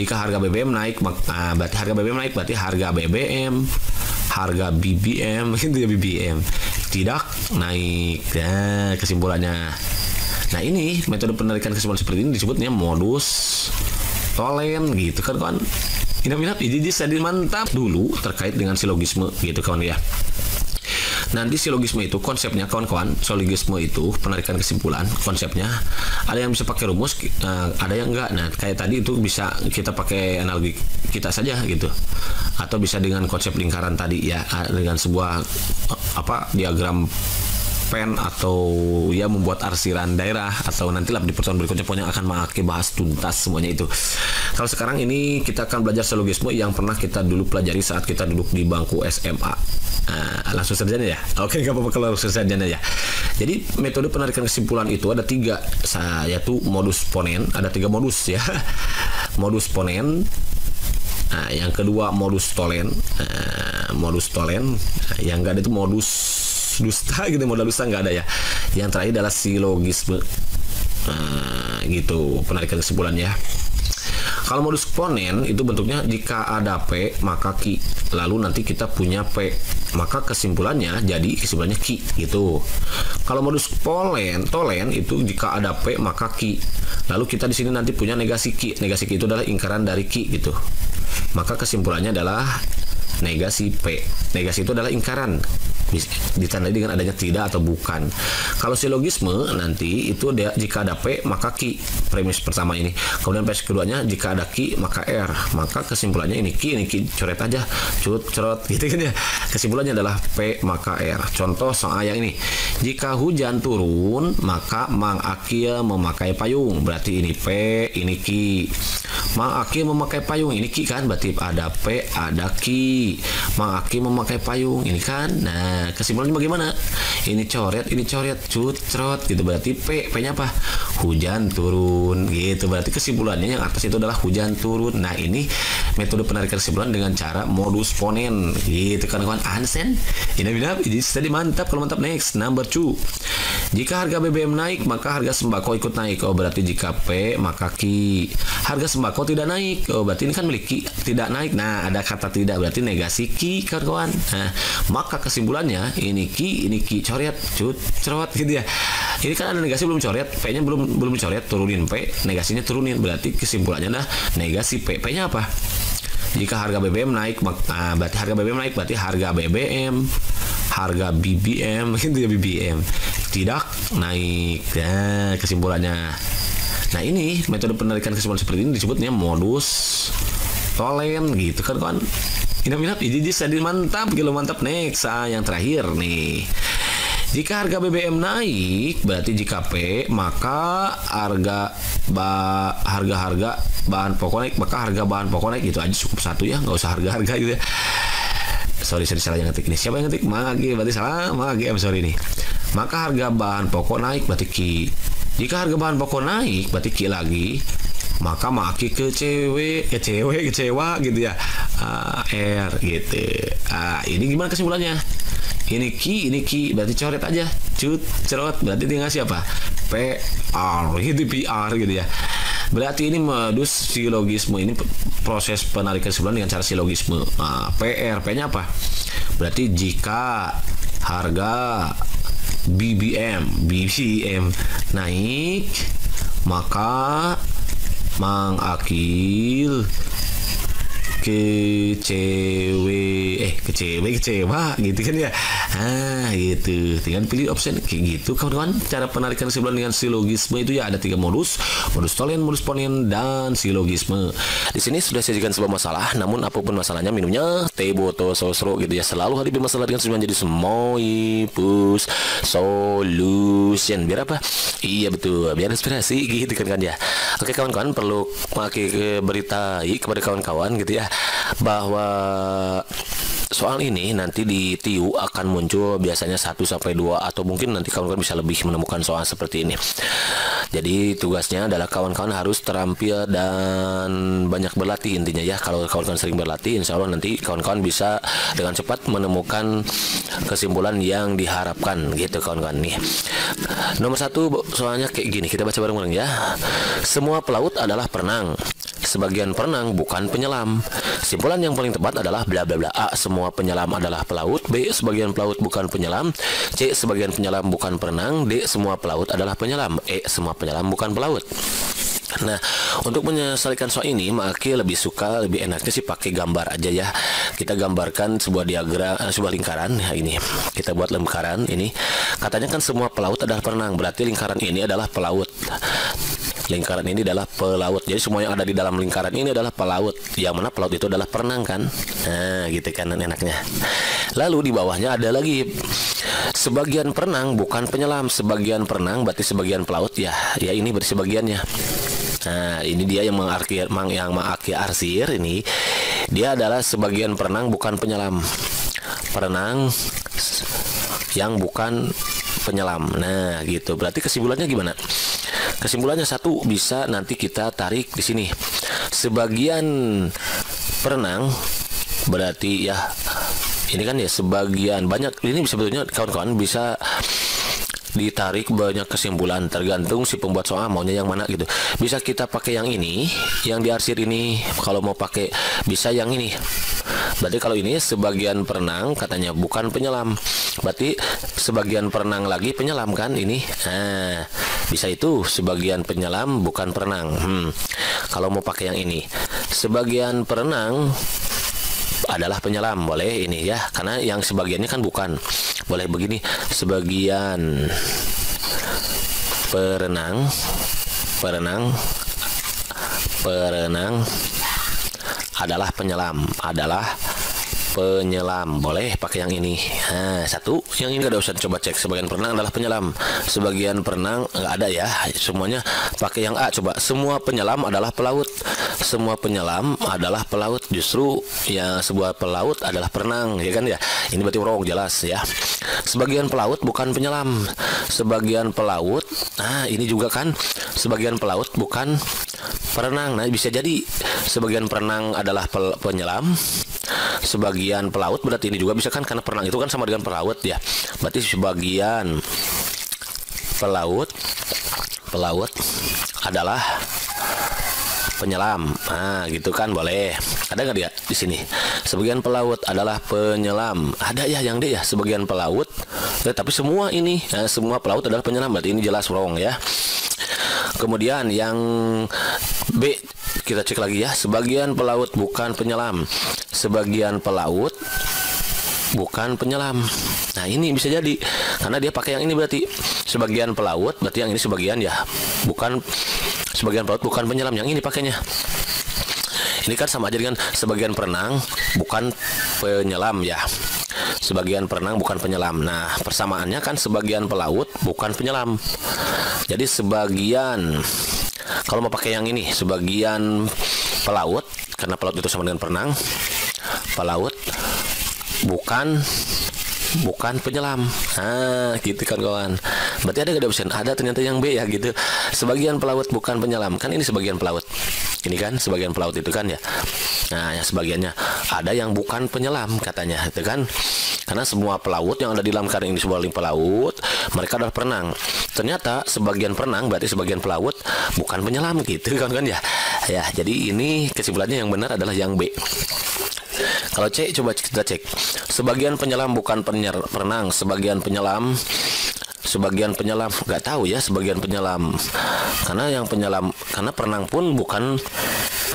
Jika harga BBM naik, berarti harga BBM naik, berarti harga BBM, harga BBM, itu ya BBM tidak naik. Nah, kesimpulannya. Nah, ini metode penarikan kesimpulan seperti ini disebutnya modus tolen gitu kan kawan. Ini jadi mantap dulu terkait dengan silogisme gitu kawan ya. Nanti silogisme itu konsepnya kawan-kawan, silogisme itu penarikan kesimpulan konsepnya ada yang bisa pakai rumus, ada yang enggak. Nah kayak tadi itu bisa kita pakai analogi kita saja gitu, atau bisa dengan konsep lingkaran tadi ya, dengan sebuah diagram pen, atau ya membuat arsiran daerah, atau nantilah di pertemuan berikutnya pokoknya akan memakai bahas tuntas semuanya itu. Kalau sekarang ini kita akan belajar silogisme yang pernah kita dulu pelajari saat kita duduk di bangku SMA. Langsung sarjana ya. Oke, nggak apa-apa kalau langsung sarjana ya. Jadi metode penarikan kesimpulan itu ada 3, yaitu modus ponen. Ada 3 modus ya. Modus ponen. Yang kedua modus tolen. Modus tolen. Yang nggak ada itu modus dusta gitu, modal dusta nggak ada ya. Yang terakhir adalah silogisme. Gitu penarikan kesimpulannya. Kalau modus ponen itu bentuknya jika ada P maka Q, lalu nanti kita punya P, maka kesimpulannya Q gitu. Kalau modus tolen itu jika ada P maka Q, lalu kita di sini nanti punya negasi Q. Negasi Q itu adalah ingkaran dari Q gitu. Maka kesimpulannya adalah negasi P. Negasi itu adalah ingkaran, ditandai dengan adanya tidak atau bukan. Kalau silogisme nanti itu jika ada P maka Q, premis pertama ini. Kemudian premis keduanya jika ada Q maka R, maka kesimpulannya ini Q coret aja, cerot gitu kan ya. Kesimpulannya adalah P maka R. Contoh soal yang ini, jika hujan turun maka Mang Akil memakai payung, berarti ini P, ini Q. Mang Akil memakai payung, ini Q kan, berarti ada P ada Q. Mang Akil memakai payung, ini kan. Nah kesimpulannya bagaimana? Ini coret cerot gitu, berarti P-nya apa? Hujan turun gitu. Berarti kesimpulannya yang atas itu adalah hujan turun. Nah ini metode penarikan kesimpulan dengan cara modus ponen gitu kan kawan. Ansen ini tadi mantap. Kalau mantap, next number 2. Jika harga BBM naik maka harga sembako ikut naik. Oh berarti jika P maka Q. Harga sembako tidak naik. Oh berarti ini kan milik Q, tidak naik. Nah ada kata tidak, berarti negasi Q kawan. Nah maka kesimpulannya ini Q coret cerot gitu ya. Ini kan ada negasi belum coret, P-nya belum coret, turunin P, negasinya turunin, berarti kesimpulannya adalah negasi P. P-nya apa? Jika harga BBM naik berarti harga BBM naik, berarti harga BBM, harga BBM itu ya BBM tidak naik. Nah kesimpulannya. Nah ini metode penarikan kesimpulan seperti ini disebutnya modus tolen gitu kan kawan. Ini jadi mantap, kalau mantap. Next, yang terakhir nih. Jika harga BBM naik, berarti jika P maka harga bahan pokok naik, maka harga bahan pokok naik. Itu aja cukup satu ya, nggak usah harga gitu ya. Sorry salah yang ngetik ini. Siapa yang ngetik? Magi, berarti salah. Magi, sorry nih. Maka harga bahan pokok naik, berarti Q. Jika harga bahan pokok naik, berarti Q lagi. Maka maki kecewa gitu ya. R gitu. Ini gimana kesimpulannya? Ini Q, berarti coret aja, cerot, berarti tinggal siapa? PR, itu PR gitu ya. Berarti ini modus silogisme, ini proses penarikan kesimpulan dengan cara silogisme. PR, P-nya apa? Berarti jika harga BBM naik, maka Mang Akil kecewa gitu kan ya. Gitu, tinggal pilih option kayak gitu kawan-kawan. Cara penarikan kesimpulan dengan silogisme itu ya ada 3 modus tolen, modus ponen, dan silogisme. Di sini sudah sajikan sebuah masalah, namun apapun masalahnya minumnya teh botol sosro gitu ya. Selalu hadapi masalah dengan semuanya jadi Semoipus solution. Biar apa? Iya betul, biar inspirasi gitu kan ya. Oke kawan-kawan, perlu pakai berita kepada kawan-kawan gitu ya, bahwa soal ini nanti di TIU akan muncul biasanya 1-2 atau mungkin nanti kawan-kawan bisa lebih menemukan soal seperti ini. Jadi tugasnya adalah kawan-kawan harus terampil dan banyak berlatih intinya ya. Kalau kawan-kawan sering berlatih, insya Allah nanti kawan-kawan bisa dengan cepat menemukan kesimpulan yang diharapkan gitu kawan-kawan nih. Nomor 1 soalnya kayak gini, kita baca bareng-bareng ya. Semua pelaut adalah perenang. sebagian perenang bukan penyelam. Kesimpulan yang paling tepat adalah bla bla bla. A. Semua penyelam adalah pelaut. B. Sebagian pelaut bukan penyelam. C. Sebagian penyelam bukan perenang. D. Semua pelaut adalah penyelam. E. Semua penyelam bukan pelaut. Nah, untuk menyelesaikan soal ini, Maki lebih enaknya sih pakai gambar aja ya. Kita gambarkan sebuah diagram, sebuah lingkaran. Ya, ini kita buat lingkaran ini. Katanya kan semua pelaut adalah perenang, berarti lingkaran ini adalah pelaut. Lingkaran ini adalah pelaut. Jadi semua yang ada di dalam lingkaran ini adalah pelaut. Yang mana pelaut itu adalah perenang kan? Nah, gitu kan enaknya. Lalu di bawahnya ada lagi. Sebagian perenang bukan penyelam. Sebagian perenang berarti sebagian pelaut ya. Ya ini berarti sebagiannya. Nah, ini dia yang mengarsir ini. Dia adalah sebagian perenang bukan penyelam. Perenang yang bukan penyelam. Nah, gitu. Berarti kesimpulannya gimana? Kesimpulannya satu, bisa nanti kita tarik di sini. Sebagian perenang berarti ya ini kan ya sebagian banyak. Ini sebetulnya kawan-kawan bisa ditarik banyak kesimpulan tergantung si pembuat soal maunya yang mana gitu. Bisa kita pakai yang ini, yang diarsir ini. Kalau mau pakai bisa yang ini. Berarti kalau ini sebagian perenang katanya bukan penyelam. Berarti sebagian perenang lagi penyelam kan ini. Nah, bisa itu sebagian penyelam bukan perenang. Kalau mau pakai yang ini, sebagian perenang adalah penyelam, boleh ini ya, karena yang sebagiannya kan bukan. Boleh begini, sebagian perenang adalah penyelam, boleh pakai yang ini. Nah, satu, yang ini nggak usah coba cek. Sebagian perenang adalah penyelam, sebagian perenang nggak ada ya, semuanya pakai yang A. Coba, semua penyelam adalah pelaut. Semua penyelam adalah pelaut. Justru ya sebuah pelaut adalah perenang, ya kan ya. Ini berarti wrong, jelas ya. Sebagian pelaut bukan penyelam. Sebagian pelaut, nah ini juga kan sebagian pelaut bukan perenang. Nah, bisa jadi sebagian perenang adalah penyelam. Sebagian pelaut berarti ini juga bisa kan, karena perenang itu kan sama dengan pelaut ya. Berarti sebagian pelaut adalah penyelam. Nah, gitu kan, boleh. Ada nggak dia di sini? Sebagian pelaut adalah penyelam. Ada ya yang D ya, sebagian pelaut. Tapi semua ini, semua pelaut adalah penyelam. Berarti ini jelas wrong ya. Kemudian yang B kita cek lagi ya. Sebagian pelaut bukan penyelam. Sebagian pelaut bukan penyelam. Nah, ini bisa jadi karena dia pakai yang ini, berarti sebagian pelaut, berarti yang ini sebagian ya. Bukan sebagian pelaut bukan penyelam, yang ini pakainya. Ini kan sama aja dengan sebagian perenang bukan penyelam ya. Sebagian perenang bukan penyelam. Nah, persamaannya kan sebagian pelaut bukan penyelam. Jadi sebagian, kalau mau pakai yang ini, sebagian pelaut, karena pelaut itu sama dengan perenang, pelaut bukan penyelam. Nah, gitu kan kawan. Berarti ada gak option? Ada ternyata yang B ya gitu. Sebagian pelaut bukan penyelam. Kan ini sebagian pelaut. Ini kan sebagian pelaut itu kan ya. Nah, yang sebagiannya ada yang bukan penyelam katanya, itu kan. Karena semua pelaut yang ada di dalam karang ini sebuah pelaut, mereka adalah perenang. Ternyata sebagian perenang berarti sebagian pelaut bukan penyelam gitu kan ya. Ya, jadi ini kesimpulannya yang benar adalah yang B. Kalau C, coba kita cek. Sebagian penyelam bukan perenang, sebagian penyelam nggak tahu ya, sebagian penyelam. Karena yang penyelam, karena perenang pun bukan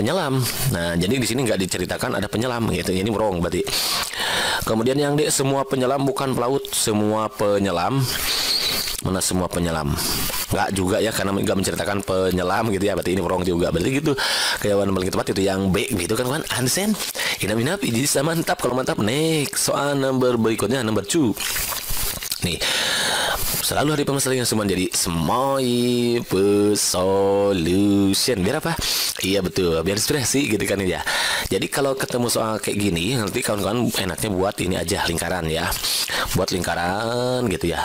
penyelam. Nah, jadi di sini nggak diceritakan ada penyelam gitu. Ini wrong berarti. Kemudian yang D, semua penyelam bukan pelaut. Semua penyelam, mana semua penyelam? Nggak juga ya, karena nggak menceritakan penyelam gitu ya. Berarti ini wrong juga. Berarti gitu. Kayak paling tepat itu yang B gitu kan. Ansen. Inap ini bisa mantap. Kalau mantap, next soal number berikutnya, number 2. Nih, selalu hari pemasalahan semua jadi semoi solution. Biar apa? Iya betul, biar inspirasi gitu kan ya. Jadi kalau ketemu soal kayak gini, nanti kawan-kawan enaknya buat ini aja, lingkaran ya. Buat lingkaran gitu ya.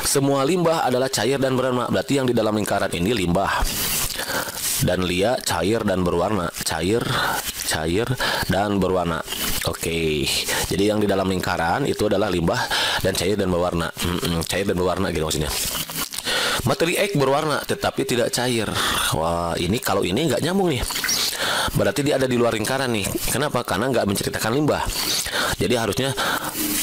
Semua limbah adalah cair dan berwarna. Berarti yang di dalam lingkaran ini limbah. Dan Lia cair dan berwarna. Cair dan berwarna. Oke. Jadi yang di dalam lingkaran itu adalah limbah dan cair dan berwarna. Cair dan berwarna gitu maksudnya. Materi X berwarna tetapi tidak cair. Wah, ini kalau ini nggak nyambung nih. berarti dia ada di luar lingkaran nih. Kenapa? Karena nggak menceritakan limbah. Jadi harusnya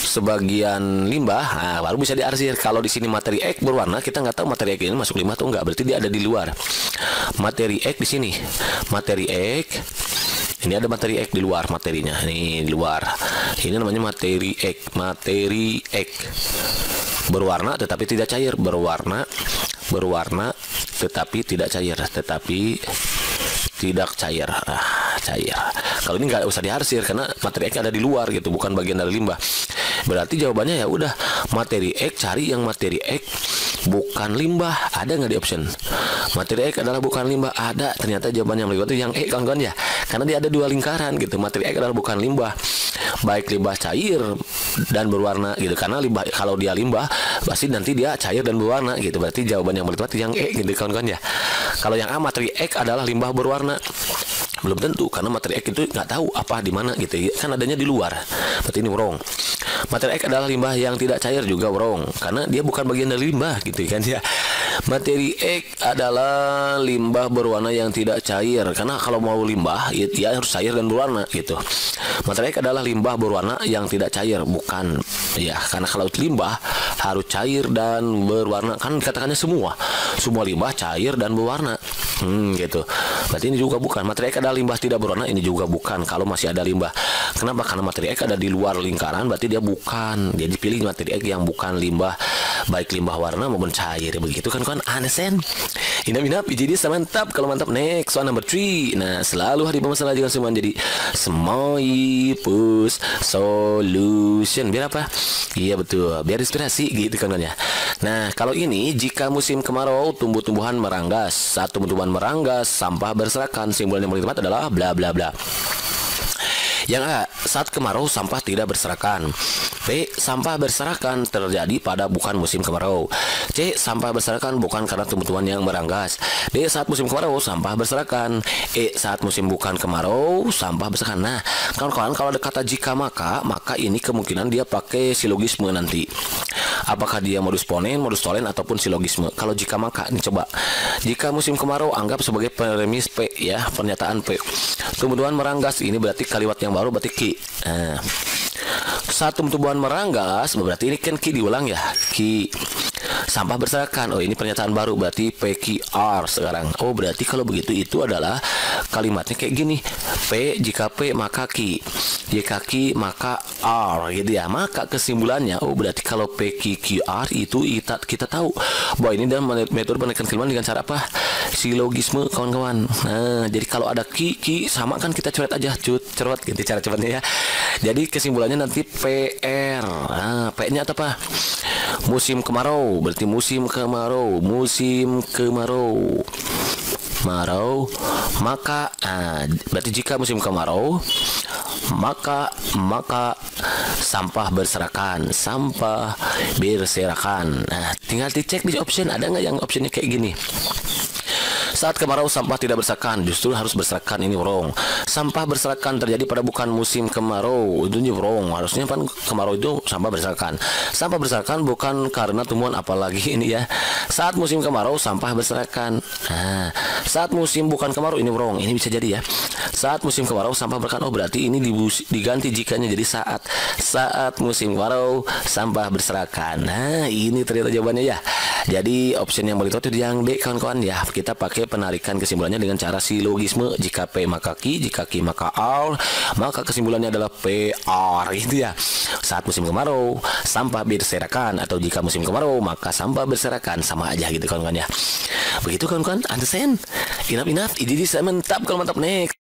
sebagian limbah, nah, baru bisa diarsir. Kalau di sini materi X berwarna, kita nggak tahu materi X ini masuk limbah atau enggak. Berarti dia ada di luar. Materi X di sini, materi X. Ini ada materi X di luar materinya. Ini di luar. Ini namanya materi X. Materi X berwarna tetapi tidak cair. Berwarna tetapi tidak cair. Cair. Kalau ini nggak usah diarsir karena materi X ada di luar gitu, bukan bagian dari limbah. Berarti jawabannya ya udah materi X, cari yang materi X bukan limbah. Ada nggak di option? Materi X adalah bukan limbah. Ada. Ternyata jawabannya yang itu yang E, kawan-kawan ya. Karena dia ada dua lingkaran gitu. Materi X adalah bukan limbah. Baik limbah cair dan berwarna gitu. Karena limbah, kalau dia limbah pasti nanti dia cair dan berwarna gitu. Berarti jawaban yang paling tepat yang E gitu, kawan-kawan ya. Kalau yang A, materi X adalah limbah berwarna. Belum tentu, karena materi X itu nggak tahu apa di mana gitu, kan adanya di luar. Berarti ini wrong. Materi X adalah limbah yang tidak cair, juga wrong, karena dia bukan bagian dari limbah gitu kan ya. Materi X adalah limbah berwarna yang tidak cair, karena kalau mau limbah ya dia harus cair dan berwarna gitu. Materi X adalah limbah berwarna yang tidak cair, bukan ya, karena kalau limbah harus cair dan berwarna, kan katakannya semua limbah cair dan berwarna. Gitu. Berarti ini juga bukan. Materi X adalah limbah tidak berwarna, ini juga bukan kalau masih ada limbah. Kenapa? Karena materi X ada di luar lingkaran, berarti dia bukan. Dia dipilih materi X yang bukan limbah, baik limbah warna maupun cair. Begitu kan understand? Inap jadi mantap. Kalau mantap, next one number 3. Nah, selalu hari bermasalah jangan semua jadi Semoipus solution. Biar apa? Iya betul, biar inspirasi gitu kan ya. Nah, kalau ini jika musim kemarau tumbuh-tumbuhan meranggas. Saat tumbuh-tumbuhan meranggas, sampah berserakan. Simbolan yang paling tepat adalah bla bla bla. Yang A, saat kemarau sampah tidak berserakan. B, sampah berserakan terjadi pada bukan musim kemarau. C, sampah berserakan bukan karena tumbuh-tumbuhan yang meranggas. D, saat musim kemarau sampah berserakan. E, saat musim bukan kemarau sampah berserakan. Nah, kawan-kawan, kalau ada kata jika maka ini kemungkinan dia pakai silogisme nanti. Apakah dia modus ponen, modus tolen, ataupun silogisme. Kalau jika maka, ini coba. Jika musim kemarau, anggap sebagai premis P ya, pernyataan P. Tumbuh-tumbuhan meranggas, ini berarti kalimat yang baru, berarti Ki. Nah, saat tumbuh-tumbuhan meranggas, berarti ini kan Ki diulang ya, Ki. Sampah berserakan, oh ini pernyataan baru, berarti PQR sekarang. Oh berarti kalau begitu itu adalah kalimatnya kayak gini. P, jika P maka Q, jika Q maka R gitu ya. Maka kesimpulannya, oh berarti kalau PQR itu kita tahu bahwa ini dalam metode penekanan kalimat dengan cara apa? Silogisme, kawan-kawan. Nah, jadi kalau ada Q sama kan kita coret aja, cerot gitu cara cepatnya ya. Jadi kesimpulannya nanti PR. Nah, P-nya apa? Musim kemarau, berarti musim kemarau, maka berarti jika musim kemarau maka sampah berserakan. Nah, tinggal dicek di option, ada nggak yang optionnya kayak gini. Saat kemarau sampah tidak berserakan, justru harus berserakan, ini wrong. Sampah berserakan terjadi pada bukan musim kemarau, itu wrong. Harusnya kan kemarau itu sampah berserakan. Sampah berserakan bukan karena tumbuhan, apalagi ini ya. Saat musim kemarau sampah berserakan. Nah, saat musim bukan kemarau, ini wrong. Ini bisa jadi ya. Saat musim kemarau sampah berserakan, oh berarti ini diganti jikanya jadi saat musim kemarau sampah berserakan. Nah, ini ternyata jawabannya ya. Jadi option yang paling tepat itu yang D, kawan-kawan ya. Kita pakai penarikan kesimpulannya dengan cara silogisme. Jika P maka Q, jika Q maka R, maka kesimpulannya adalah PR gitu ya. Saat musim kemarau sampah berserakan, atau jika musim kemarau maka sampah berserakan, sama aja gitu kawan-kawan ya. Begitu kawan-kawan, understand? Enough, ini saya mantap. Kalau mantap, next.